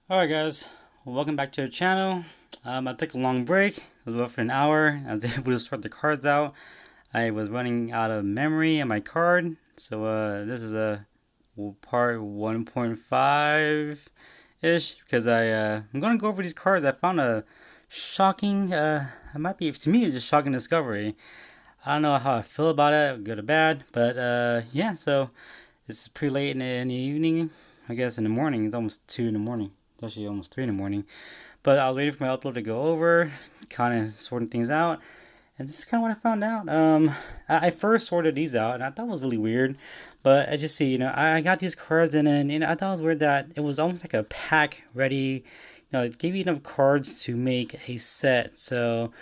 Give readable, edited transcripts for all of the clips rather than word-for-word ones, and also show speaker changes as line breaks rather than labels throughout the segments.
Alright guys, welcome back to the channel. I took a long break. It was about for an hour. I was able to sort the cards out. I was running out of memory in my card. So this is a part 1.5-ish because I'm going to go over these cards. I found a shocking, it might be, to me it's a shocking discovery. I don't know how I feel about it, good or bad, but yeah, so it's pretty late in the evening. I guess in the morning, it's almost 2 in the morning. It's actually almost 3 in the morning. But I was waiting for my upload to go over, kind of sorting things out. And this is kind of what I found out. I first sorted these out, and I thought it was really weird. But I just see, I got these cards, and then I thought it was weird that it was almost like a pack ready. It gave you enough cards to make a set. So,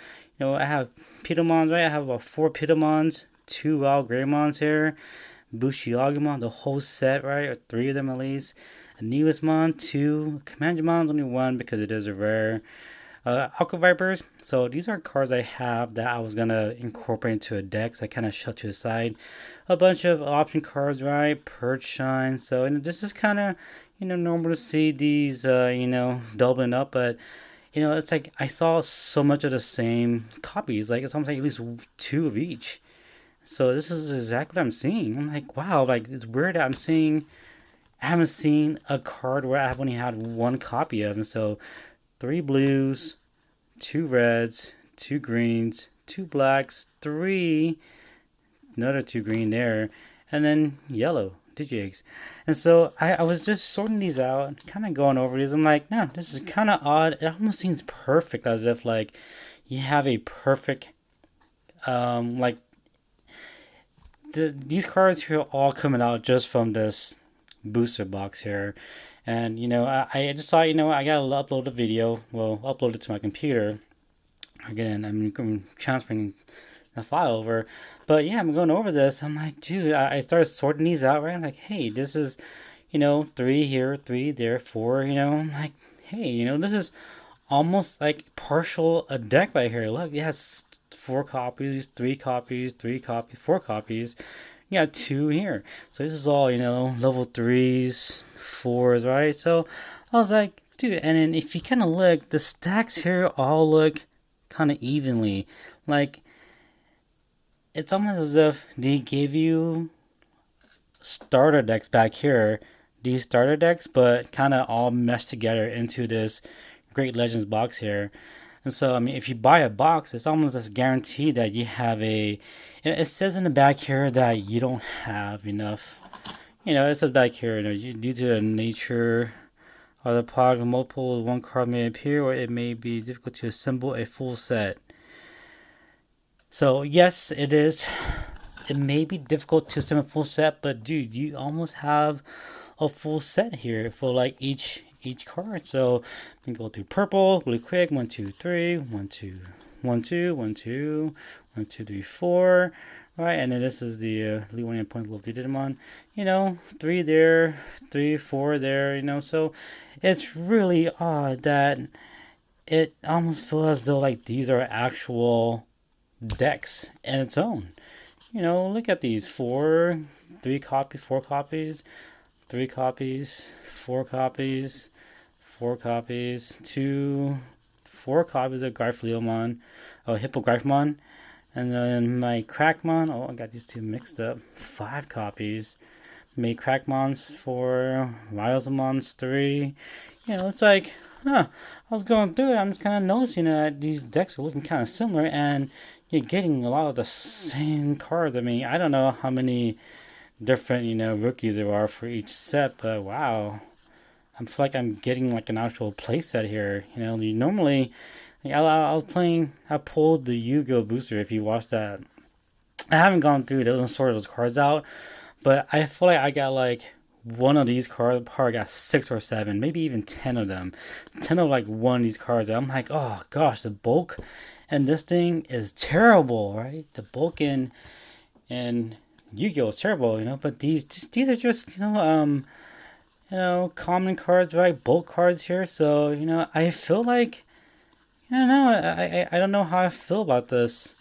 I have Pitomons, right? I have about 4 Pitomons, 2 Wild Greymons here. Bushiagumon, the whole set, right? Or 3 of them at least. A Newismon, 2. Commandurmon's only 1 because it is a rare. Aqua Vipers. So these are cards I have that I was gonna incorporate into a deck. So I kind of shut to the side. A bunch of option cards, right? Perch Shine. So this is kind of normal to see these doubling up, but it's like I saw so much of the same copies. Like it's almost like at least 2 of each. So this is exactly what I'm seeing. I'm like, wow, like it's weird that I haven't seen a card where I've only had 1 copy of them. So 3 blues, 2 reds, 2 greens, 2 blacks, 3, another 2 green there, and then yellow, Digieggs. And so I was just sorting these out, kind of going over these. I'm like, no, this is kind of odd. It almost seems perfect, as if like you have a perfect, like these cards here are all coming out just from this booster box here. And I just thought, I gotta upload a video. Well, upload it to my computer. Again, I'm transferring the file over. But yeah, I'm going over this. I'm like, dude, I started sorting these out, right? I'm like, hey, this is, 3 here, 3 there, 4, I'm like, hey, this is almost like partial a deck right here. Look, it has 4 copies, 3 copies, 3 copies, 4 copies. You got 2 here. So this is all, level 3s, 4s, right? So I was like, dude, and then if you kind of look, the stacks here all look kind of evenly. Like, it's almost as if they gave you starter decks back here, these starter decks, but kind of all meshed together into this Great Legends box here. And so, I mean, if you buy a box, it's almost as guaranteed that you have a. It says in the back here that you don't have enough. It says back here, due to the nature of the product, multiple one card may appear, or it may be difficult to assemble a full set. So yes, it is. It may be difficult to assemble a full set, but dude, you almost have a full set here for like each card. So we can go through purple really quick. 1, 2, 3, 1, 2, 1, 2, 1, 2, 1, 2, 3, 4. Right, and then this is the Elite 1 point level 3 Digimon. 3 there, 3, 4 there. So it's really odd that it almost feels as though like these are actual decks in its own. Look at these 4, 3 copies, 4 copies, 3 copies, 4 copies, 4 copies, 2, 4 copies of Garfleomon, Hippogryphomon, and then my Crackmon. Oh, I got these 2 mixed up. 5 copies. Made Crackmons 4, Rylzamons 3. It's like, I was going through it. I'm just kind of noticing that these decks are looking kind of similar, and you're getting a lot of the same cards. I mean, I don't know how many different, rookies there are for each set, but wow. I feel like I'm getting like an actual playset here. You normally, I was playing, I pulled the Yu-Gi-Oh! Booster if you watched that. I haven't gone through those sort of those cards out, but I feel like I got like one of these cards, probably got 6 or 7, maybe even 10 of them. 10 of like one of these cards. I'm like, oh gosh, the bulk and this thing is terrible, right? The bulk in Yu-Gi-Oh! Is terrible, but these are just, common cards, right? Bulk cards here. So, I feel like, I don't know. I don't know how I feel about this.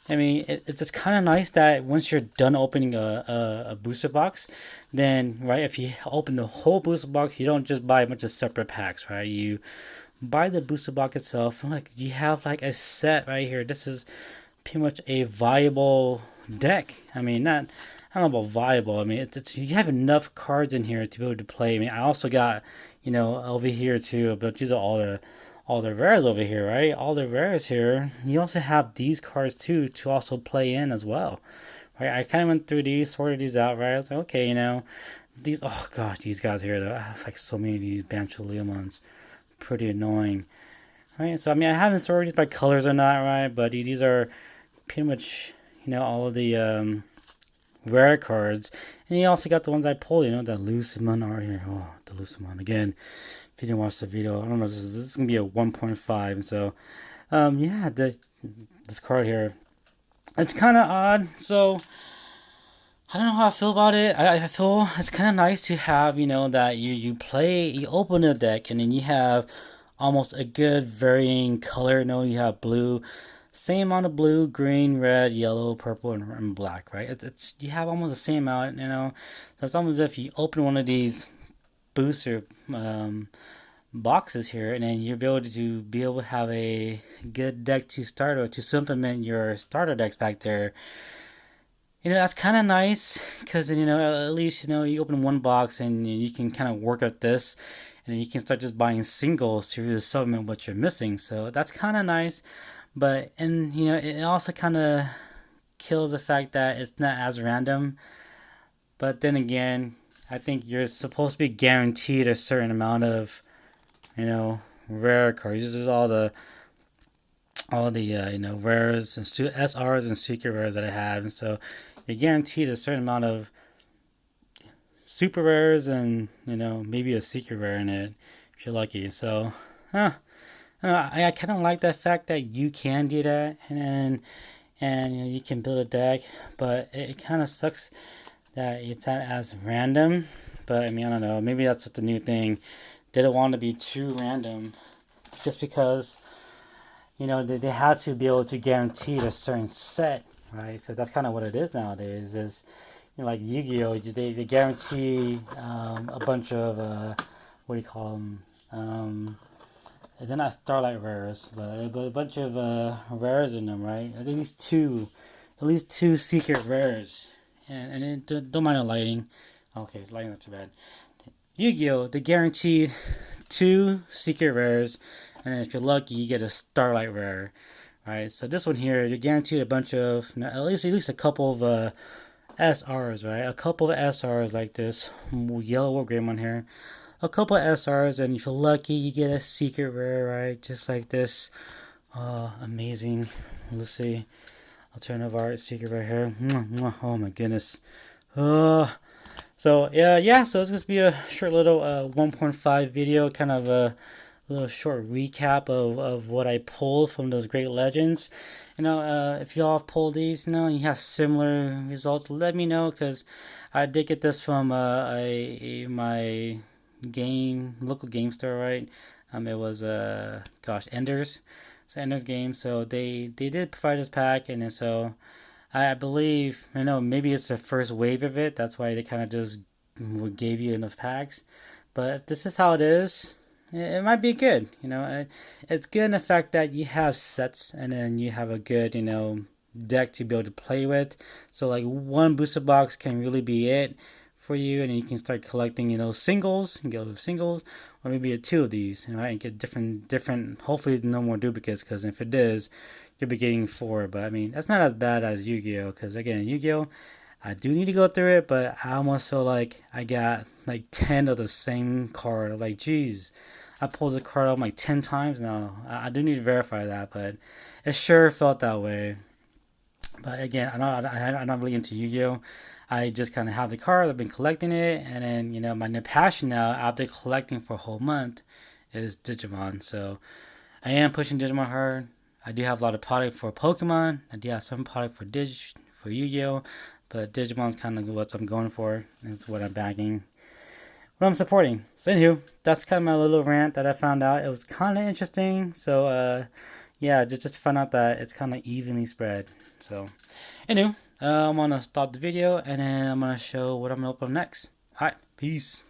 I mean, it's just kind of nice that once you're done opening a booster box, then, right, if you open the whole booster box, you don't just buy a bunch of separate packs, right? You buy the booster box itself, and like you have like a set right here. This is pretty much a viable deck. I mean, not, I don't know about viable. I mean, it's you have enough cards in here to be able to play. I mean, I also got, over here too, but these are all the rares over here, right? All the rares here. You also have these cards too to also play in as well, right? I kind of went through these, sorted these out, right? I was like, okay, these. Oh gosh, these guys here, though. I have like so many of these Bancho pretty annoying, right? So I mean, I haven't sorted these by colors or not, right? But these are pretty much, all of the rare cards, and you also got the ones I pulled. The Lucimon art here. Oh, the Lucimon again. If you didn't watch the video, I don't know. This is gonna be a 1.5, and so yeah, this card here, it's kind of odd. So I don't know how I feel about it. I feel it's kind of nice to have, that you open the deck, and then you have almost a good varying color. You have blue, same amount of blue, green, red, yellow, purple, and black, right? It's you have almost the same amount, So it's almost as if you open one of these booster boxes here, and then you'll be able to have a good deck to start or to supplement your starter decks back there. That's kind of nice because then, at least, you open one box and you can kind of work at this, and then you can start just buying singles to really supplement what you're missing. So that's kind of nice. But, and, it also kind of kills the fact that it's not as random. But then again, I think you're supposed to be guaranteed a certain amount of, rare cards. This is all the rares and SRs and secret rares that I have, and so you're guaranteed a certain amount of super rares and maybe a secret rare in it if you're lucky. So, I kind of like that fact that you can do that, and you can build a deck, but it kind of sucks that it's not as random. But I mean, I don't know. Maybe that's what the new thing. They don't want to be too random, just because they had to be able to guarantee a certain set, right? So that's kind of what it is nowadays. Is like Yu-Gi-Oh, they guarantee a bunch of what do you call them? They're not Starlight rares, but a bunch of rares in them, right? At least two secret rares, and don't mind the lighting. Okay, lighting not too bad. Yu-Gi-Oh, they guaranteed two secret rares, and if you're lucky, you get a Starlight rare, right? So this one here, you're guaranteed a bunch of, at least a couple of SRs, right? A couple of SRs like this yellow or gray one here. A couple of SRs, and if you're lucky, you get a secret rare, right? Just like this. Amazing. Let's see. Alternative art secret rare here. Oh my goodness. So yeah. So it's just be a short little 1.5 video, kind of a little short recap of what I pulled from those great legends. If y'all have pulled these, you have similar results, let me know, because I did get this from my local game store, right? It was Enders. So Enders game. So they did provide this pack, and then so I believe, maybe it's the first wave of it. That's why they kind of just gave you enough packs. But if this is how it is, it might be good. It's good in the fact that you have sets, and then you have a good, deck to be able to play with. So like one booster box can really be it for you, and you can start collecting, singles and get singles, or maybe two of these, right, and get different. Hopefully, no more duplicates, because if it is, you'll be getting four. But I mean, that's not as bad as Yu-Gi-Oh, because again, Yu-Gi-Oh, I do need to go through it, but I almost feel like I got like 10 of the same card. Like, geez, I pulled the card out like 10 times now. I do need to verify that, but it sure felt that way. But again, I'm not really into Yu-Gi-Oh. I just kind of have the card. I've been collecting it, and then my new passion now after collecting for a whole month is Digimon. So I am pushing Digimon hard. I do have a lot of product for Pokemon. I do have some product for Yu-Gi-Oh, but Digimon's kind of what I'm going for. It's what I'm backing, what I'm supporting. So anywho, that's kind of my little rant that I found out. It was kind of interesting. So yeah, just to find out that it's kind of evenly spread. So, anyway, I'm gonna stop the video and then I'm gonna show what I'm gonna upload next. Alright, peace.